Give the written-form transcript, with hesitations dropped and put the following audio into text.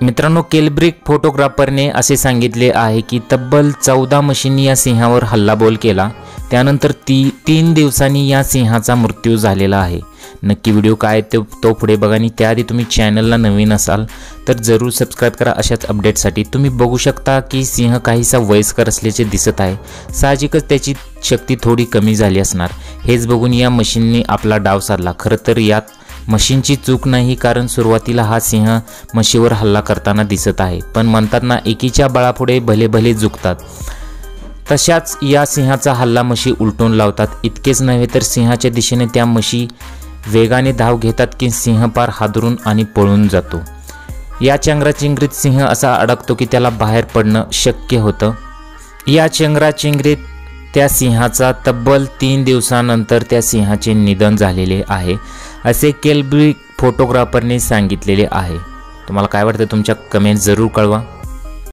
मित्रांनो, केलब्रिक फोटोग्राफरने असे सांगितले आहे की तब्बल 14 म्हशींनी या सिंहावर हल्लाबोल केला, त्यानंतर 3 दिवसांनी या सिंहाचा मृत्यू झालेला आहे। नक्की व्हिडिओ काय तो पुढे बघा आणि त्याआधी तुम्ही चॅनलला नवीन असाल तर जरूर सबस्क्राइब करा अशाच अपडेटसाठी। तुम्ही बघू शकता की सिंह काहीसा वयस्कर असल्याचे दिसत आहे, साहजिकच त्याची शक्ती थोडी कमी झाली असणार। हेच बघून या म्हशींनी आपला डाव साधला। खरं तर यात म्हशींची चूक नाही, कारण सुरुवातीला हा सिंह म्हशीवर हल्ला करताना दिसत आहे, पण म्हणतात ना, एकीच्या बळापुढे भले भले झुकतात, तशाच या सिंहाचा हल्ला म्हशी उलटून लावतात। इतकेच नव्हे तर सिंहाच्या दिशेने त्या म्हशी वेगाने धाव घेतात की सिंह पार हादरून आणि पळून जातो। या चंगराचिंगरीत सिंह असा अडकतो की त्याला बाहेर पडणं शक्य होतं। या चंगराचिंगरीत त्या सिंहाचा तब्बल 3 दिवसानंतर त्या सिंहाचे निधन झालेले आहे, असे केलब्रिक फोटोग्राफरने सांगितलेले आहे। तुम्हाला काय वाटतं? तुमच्या कमेंट जरूर कळवा।